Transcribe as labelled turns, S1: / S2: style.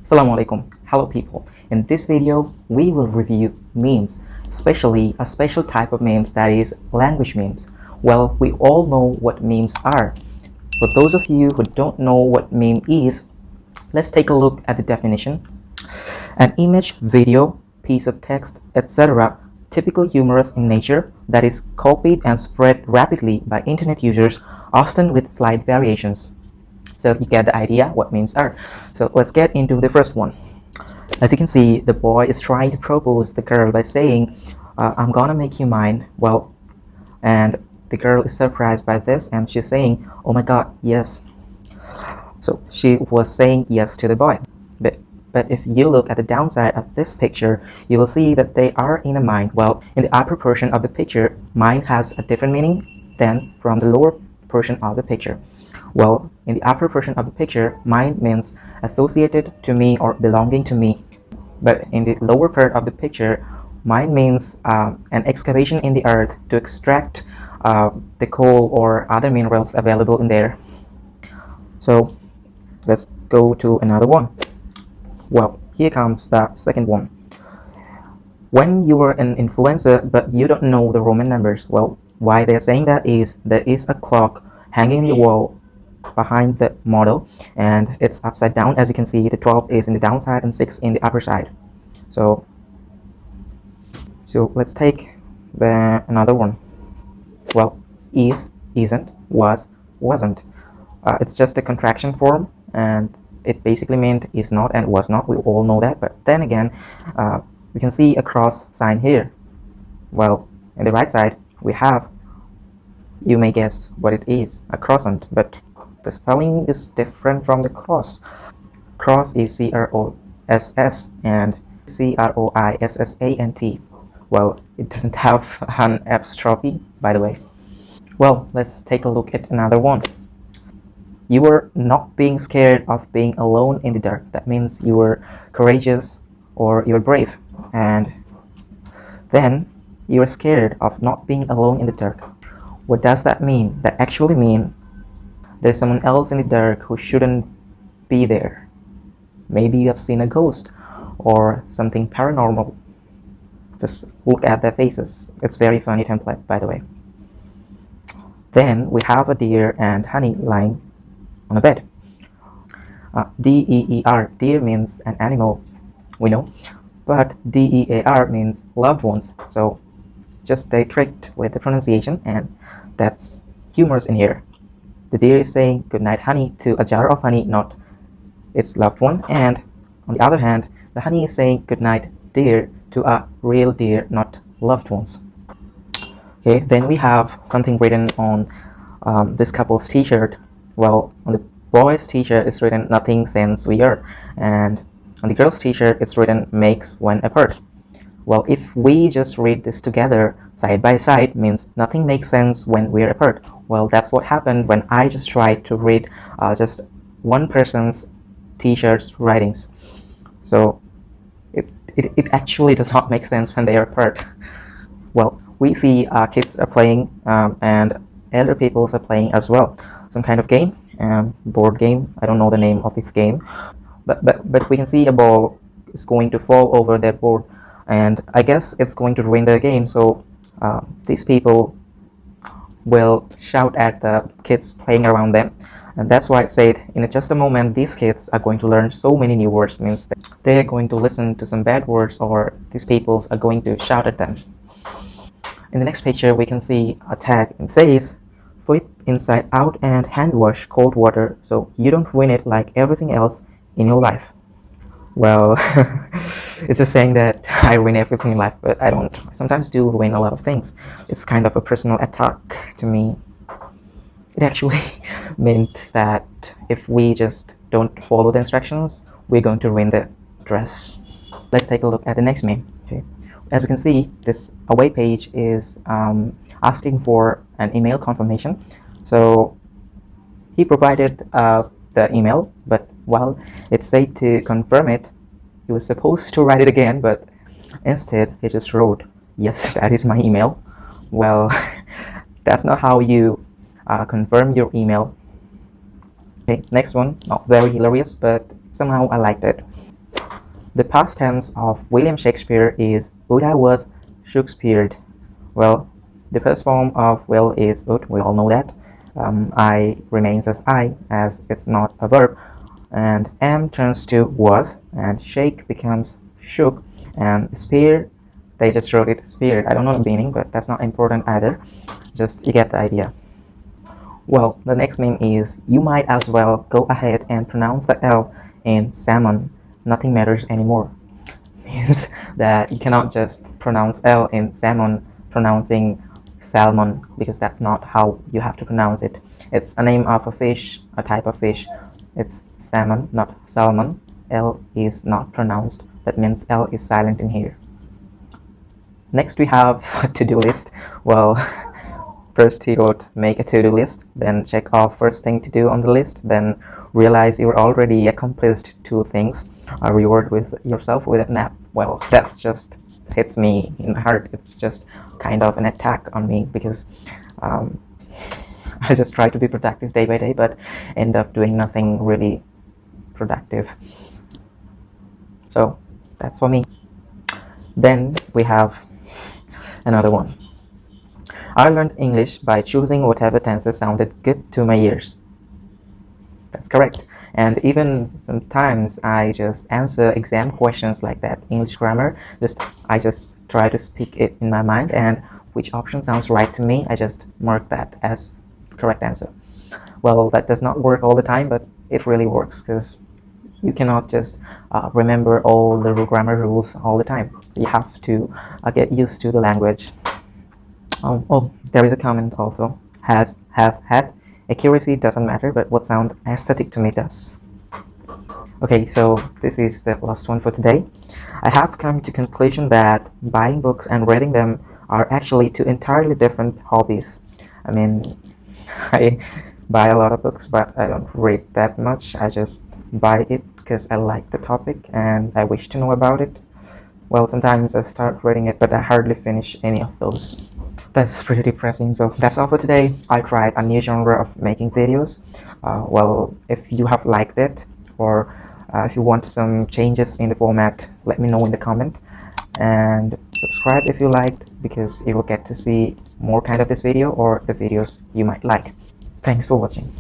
S1: Assalamu alaikum. Hello people. In this video, we will review memes, especially a special type of memes that is language memes. Well, we all know what memes are. For those of you who don't know what meme is, let's take a look at the definition. An image, video, piece of text, etc., typically humorous in nature, that is copied and spread rapidly by internet users, often with slight variations. So you get the idea what memes are. So let's get into the first one. As you can see, the boy is trying to propose the girl by saying, I'm gonna make you mine. Well, and the girl is surprised by this and she's saying, oh my god, yes. So she was saying yes to the boy. But if you look at the downside of this picture, you will see that they are in a mine. Well, in the upper portion of the picture, mine has a different meaning than from the lower portion of the picture. Well, in the upper portion of the picture, mine means associated to me or belonging to me. But in the lower part of the picture, mine means an excavation in the earth to extract the coal or other minerals available in there. So let's go to another one. Well, here comes the second one. When you are an influencer but you don't know the Roman numbers, well, why they're saying that is there is a clock hanging in the wall behind the model and it's upside down. As you can see, the 12 is in the downside and 6 in the upper side. So let's take another one. Well, is, isn't, was, wasn't. It's just a contraction form and it basically meant is not and was not. We all know that, but then again, we can see a cross sign here. Well, in the right side we have, you may guess what it is, a croissant, but the spelling is different from the cross. Cross is C-R-O-S-S and C-R-O-I-S-S-A-N-T. Well, it doesn't have an apostrophe, by the way. Well, let's take a look at another one. You were not being scared of being alone in the dark. That means you were courageous or you were brave. And then you were scared of not being alone in the dark. What does that mean? That actually means there's someone else in the dark who shouldn't be there. Maybe you have seen a ghost or something paranormal. Just look at their faces. It's very funny template, by the way. Then we have a deer and honey lying on a bed. D-E-E-R, deer means an animal, we know, but D-E-A-R means loved ones. So just stay tricked with the pronunciation and that's humorous in here. The deer is saying goodnight honey to a jar of honey, not its loved one, and on the other hand, the honey is saying goodnight deer to a real deer, not loved ones. Okay, then we have something written on this couple's t-shirt. Well, on the boy's t-shirt it's written nothing since we are, and on the girl's t-shirt it's written makes when apart. Well, if we just read this together side by side, means nothing makes sense when we're apart. Well, that's what happened when I just tried to read just one person's t-shirt's writings. So it actually does not make sense when they are apart. Well, we see kids are playing and elder people are playing as well. Some kind of game, board game. I don't know the name of this game, but we can see a ball is going to fall over their board, and I guess it's going to ruin the game. So these people will shout at the kids playing around them, and that's why I said in just a moment these kids are going to learn so many new words. Means they're going to listen to some bad words or these people are going to shout at them. In the next picture we can see a tag and says flip inside out and hand wash cold water so you don't ruin it like everything else in your life. Well, it's just saying that I ruin everything in life, but I don't. I sometimes do ruin a lot of things. It's kind of a personal attack to me. It actually meant that if we just don't follow the instructions, we're going to ruin the dress. Let's take a look at the next meme. Okay. As we can see, this away page is asking for an email confirmation. So he provided the email, but while it said to confirm it, he was supposed to write it again, but instead he just wrote, yes, that is my email. Well, that's not how you confirm your email. Okay, next one, not very hilarious, but somehow I liked it. The past tense of William Shakespeare is would I was Shakespeared. Well, the first form of will is would, we all know that. I remains as I, as it's not a verb, and am turns to was, and shake becomes shook, and spear, they just wrote it speared. I don't know the meaning, but that's not important either. Just you get the idea. Well, the next name is you might as well go ahead and pronounce the L in salmon. Nothing matters anymore. Means that you cannot just pronounce L in salmon pronouncing salmon, because that's not how you have to pronounce it. It's a name of a fish, a type of fish. It's salmon, not salmon. L is not pronounced. That means L is silent in here. Next we have a to-do list. Well, first he wrote make a to-do list, then check off first thing to do on the list, then realize you're already accomplished two things, reward with yourself with a nap. Well, that's just hits me in the heart. It's just kind of an attack on me, because I just try to be productive day by day but end up doing nothing really productive. So that's for me. Then we have another one. I learned English by choosing whatever tenses sounded good to my ears. That's correct. And even sometimes I just answer exam questions like that, English grammar. I just try to speak it in my mind, and which option sounds right to me, I just mark that as correct answer. Well, that does not work all the time, but it really works, because you cannot just remember all the grammar rules all the time. So you have to get used to the language. Oh, there is a comment also. Has, have, had. Accuracy doesn't matter, but what sound aesthetic to me does. Okay, so this is the last one for today. I have come to conclusion that buying books and reading them are actually two entirely different hobbies. I mean, I buy a lot of books, but I don't read that much. I just buy it because I like the topic and I wish to know about it. Well, sometimes I start reading it, but I hardly finish any of those. That's pretty depressing. So that's all for today. I tried a new genre of making videos. Well, if you have liked it, or if you want some changes in the format, let me know in the comment, and subscribe if you liked, because you will get to see more kind of this video or the videos you might like. Thanks for watching.